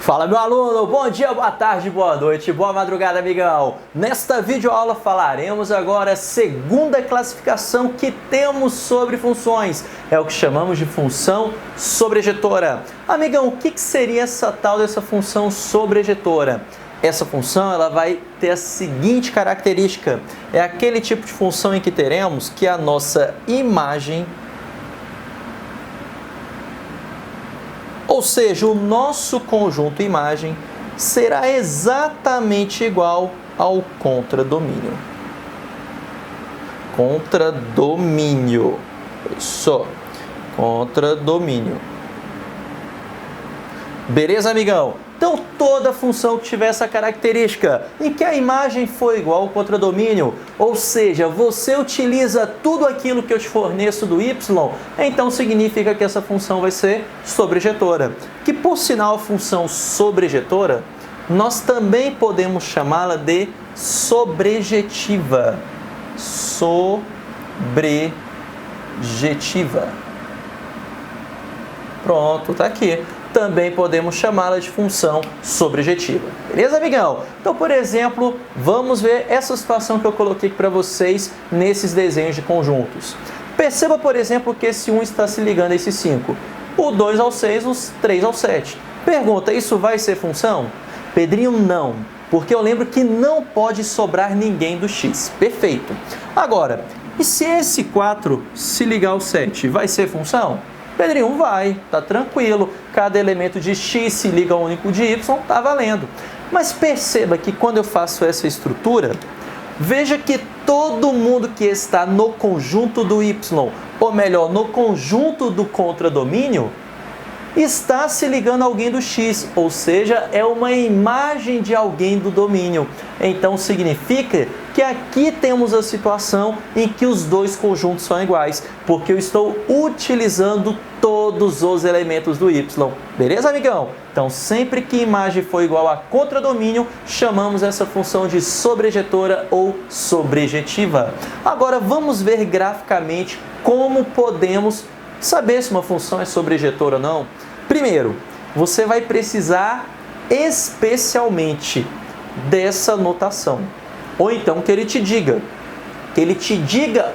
Fala, meu aluno, bom dia, boa tarde, boa noite, boa madrugada, amigão. Nesta videoaula falaremos agora a segunda classificação que temos sobre funções. É o que chamamos de função sobrejetora. Amigão, o que seria essa tal dessa função sobrejetora? Essa função ela vai ter a seguinte característica. É aquele tipo de função em que teremos que a nossa imagem, ou seja, o nosso conjunto imagem, será exatamente igual ao contradomínio. Contradomínio. Isso. Contradomínio. Beleza, amigão? Então, toda função que tiver essa característica, em que a imagem for igual ao contradomínio, ou seja, você utiliza tudo aquilo que eu te forneço do y, então significa que essa função vai ser sobrejetora. Que, por sinal, a função sobrejetora, nós também podemos chamá-la de sobrejetiva. Sobrejetiva. Pronto, tá aqui. Também podemos chamá-la de função sobrejetiva. Beleza, amigão? Então, por exemplo, vamos ver essa situação que eu coloquei aqui para vocês nesses desenhos de conjuntos. Perceba, por exemplo, que esse 1 está se ligando a esse 5. O 2 ao 6, o 3 ao 7. Pergunta, isso vai ser função? Pedrinho, não. Porque eu lembro que não pode sobrar ninguém do x. Perfeito. Agora, e se esse 4 se ligar ao 7, vai ser função? Pedrinho, vai, tá tranquilo, cada elemento de x se liga ao único de y, tá valendo. Mas perceba que quando eu faço essa estrutura, veja que todo mundo que está no conjunto do y, ou melhor, no conjunto do contradomínio, está se ligando a alguém do x, ou seja, é uma imagem de alguém do domínio. Então significa que aqui temos a situação em que os dois conjuntos são iguais, porque eu estou utilizando todos os elementos do y. Beleza, amigão? Então, sempre que imagem for igual a contradomínio, chamamos essa função de sobrejetora ou sobrejetiva. Agora, vamos ver graficamente como podemos saber se uma função é sobrejetora ou não. Primeiro, você vai precisar especialmente dessa notação. Ou então que ele te diga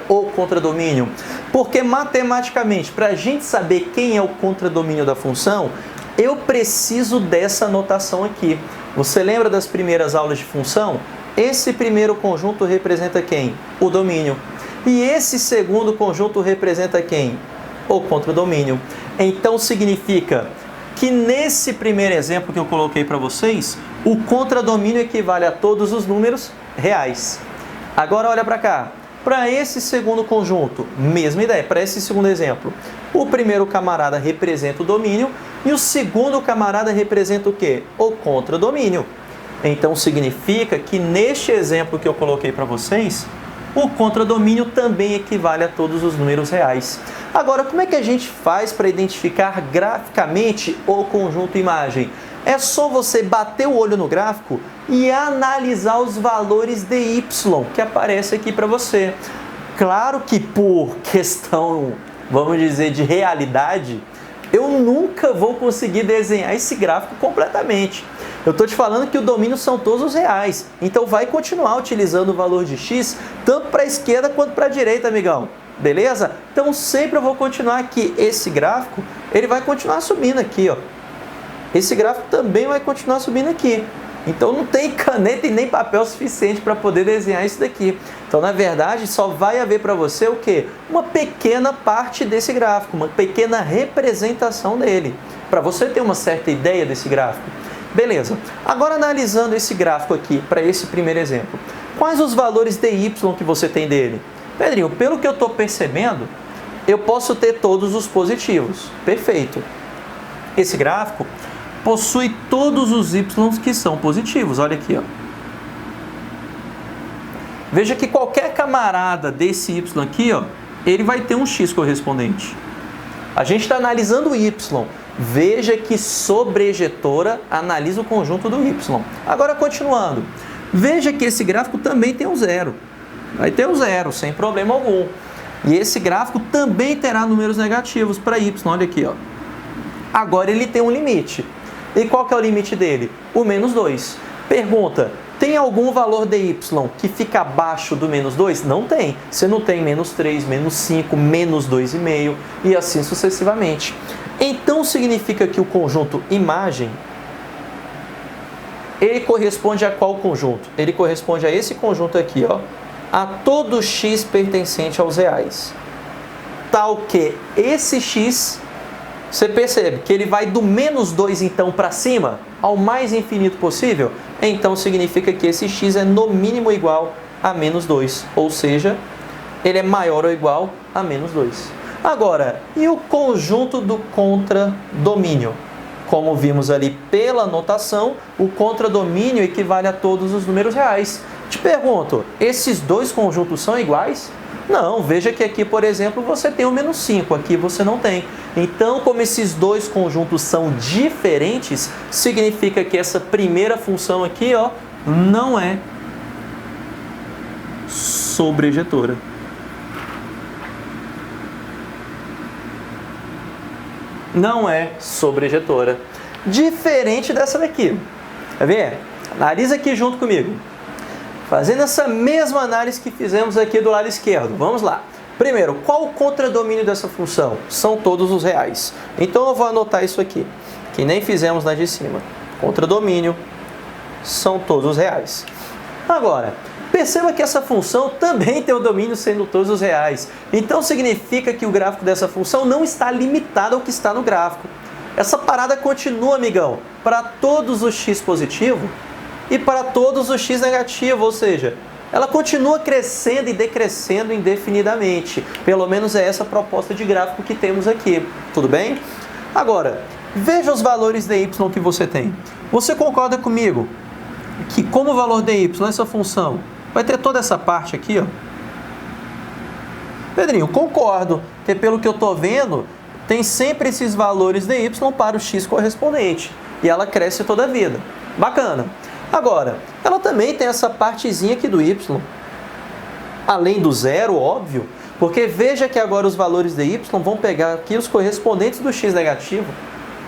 o contradomínio. Porque matematicamente, para a gente saber quem é o contradomínio da função, eu preciso dessa notação aqui. Você lembra das primeiras aulas de função? Esse primeiro conjunto representa quem? O domínio. E esse segundo conjunto representa quem? O contradomínio. Então significa que nesse primeiro exemplo que eu coloquei para vocês, o contradomínio equivale a todos os números reais. Agora olha para cá. Para esse segundo conjunto, mesma ideia, para esse segundo exemplo, o primeiro camarada representa o domínio e o segundo camarada representa o quê? O contradomínio. Então significa que neste exemplo que eu coloquei para vocês, o contradomínio também equivale a todos os números reais. Agora, como é que a gente faz para identificar graficamente o conjunto imagem? É só você bater o olho no gráfico e analisar os valores de y que aparece aqui para você. Claro que por questão, vamos dizer, de realidade, eu nunca vou conseguir desenhar esse gráfico completamente. Eu estou te falando que o domínio são todos os reais, então vai continuar utilizando o valor de x, tanto para a esquerda quanto para a direita, amigão. Beleza? Então sempre eu vou continuar aqui. Esse gráfico, ele vai continuar subindo aqui, ó. Esse gráfico também vai continuar subindo aqui. Então não tem caneta e nem papel suficiente para poder desenhar isso daqui. Então, na verdade, só vai haver para você o quê? Uma pequena parte desse gráfico, uma pequena representação dele, para você ter uma certa ideia desse gráfico. Beleza. Agora, analisando esse gráfico aqui, para esse primeiro exemplo, quais os valores de y que você tem dele? Pedrinho, pelo que eu estou percebendo, eu posso ter todos os positivos. Perfeito. Esse gráfico possui todos os y que são positivos. Olha aqui, ó. Veja que qualquer camarada desse y aqui, ó, ele vai ter um x correspondente. A gente está analisando o y. Veja que sobrejetora analisa o conjunto do y. Agora, continuando. Veja que esse gráfico também tem um zero. Vai ter um zero, sem problema algum. E esse gráfico também terá números negativos para y. Olha aqui, ó. Agora ele tem um limite. E qual que é o limite dele? O menos 2. Pergunta, tem algum valor de y que fica abaixo do menos 2? Não tem. Você não tem menos 3, menos 5, menos 2,5 e assim sucessivamente. Então significa que o conjunto imagem, ele corresponde a qual conjunto? Ele corresponde a esse conjunto aqui, ó, a todo x pertencente aos reais. Tal que esse x, você percebe que ele vai do menos 2 então para cima, ao mais infinito possível? Então significa que esse x é no mínimo igual a menos 2, ou seja, ele é maior ou igual a menos 2. Agora, e o conjunto do contradomínio? Como vimos ali pela notação, o contradomínio equivale a todos os números reais. Te pergunto, esses dois conjuntos são iguais? Não, veja que aqui, por exemplo, você tem o menos 5, aqui você não tem. Então, como esses dois conjuntos são diferentes, significa que essa primeira função aqui, ó, não é sobrejetora. Não é sobrejetora. Diferente dessa daqui. Tá vendo? Analisa aqui junto comigo. Fazendo essa mesma análise que fizemos aqui do lado esquerdo. Vamos lá. Primeiro, qual o contradomínio dessa função? São todos os reais. Então eu vou anotar isso aqui, que nem fizemos na de cima. Contradomínio são todos os reais. Agora, perceba que essa função também tem o domínio sendo todos os reais. Então significa que o gráfico dessa função não está limitado ao que está no gráfico. Essa parada continua, amigão, para todos os x positivo e para todos os x negativo, ou seja, ela continua crescendo e decrescendo indefinidamente. Pelo menos é essa a proposta de gráfico que temos aqui. Tudo bem? Agora, veja os valores de y que você tem. Você concorda comigo que como valor de y, essa função, vai ter toda essa parte aqui, ó? Pedrinho, concordo, porque pelo que eu estou vendo, tem sempre esses valores de y para o x correspondente. E ela cresce toda a vida. Bacana. Agora, ela também tem essa partezinha aqui do y. Além do zero, óbvio. Porque veja que agora os valores de y vão pegar aqui os correspondentes do x negativo.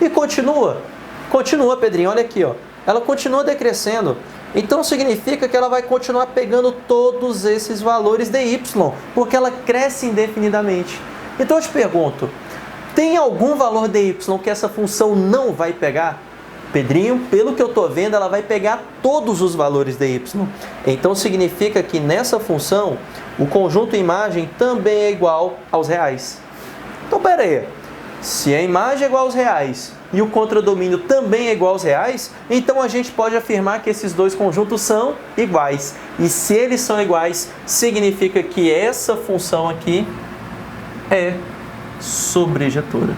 E continua. Continua, Pedrinho, olha aqui, ó. Ela continua decrescendo. Então significa que ela vai continuar pegando todos esses valores de y, porque ela cresce indefinidamente. Então eu te pergunto, tem algum valor de y que essa função não vai pegar? Pedrinho, pelo que eu estou vendo, ela vai pegar todos os valores de y. Então significa que nessa função, o conjunto imagem também é igual aos reais. Então pera aí, se a imagem é igual aos reais e o contradomínio também é igual aos reais, então a gente pode afirmar que esses dois conjuntos são iguais. E se eles são iguais, significa que essa função aqui é sobrejetora.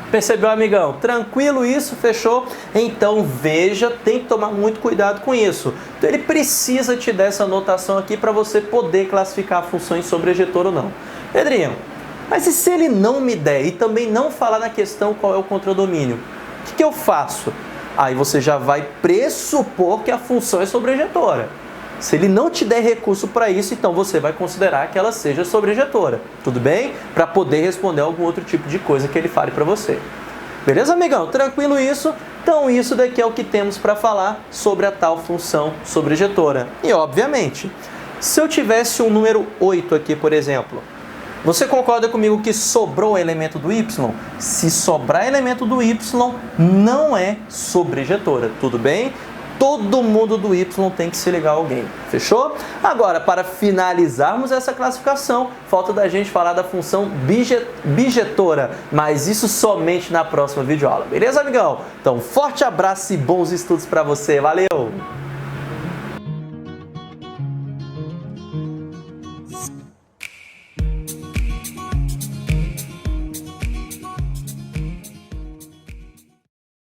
Percebeu, amigão? Tranquilo isso? Fechou? Então veja, tem que tomar muito cuidado com isso. Então ele precisa te dar essa anotação aqui para você poder classificar a função em sobrejetora ou não. Pedrinho, mas e se ele não me der e também não falar na questão qual é o contradomínio? O que eu faço? Aí você já vai pressupor que a função é sobrejetora. Se ele não te der recurso para isso, então você vai considerar que ela seja sobrejetora. Tudo bem? Para poder responder algum outro tipo de coisa que ele fale para você. Beleza, amigão? Tranquilo isso? Então isso daqui é o que temos para falar sobre a tal função sobrejetora. E obviamente, se eu tivesse um número 8 aqui, por exemplo, você concorda comigo que sobrou elemento do y? Se sobrar elemento do y, não é sobrejetora. Tudo bem? Todo mundo do y tem que se ligar a alguém. Fechou? Agora, para finalizarmos essa classificação, falta da gente falar da função bijetora, mas isso somente na próxima videoaula. Beleza, amigão? Então, forte abraço e bons estudos para você. Valeu!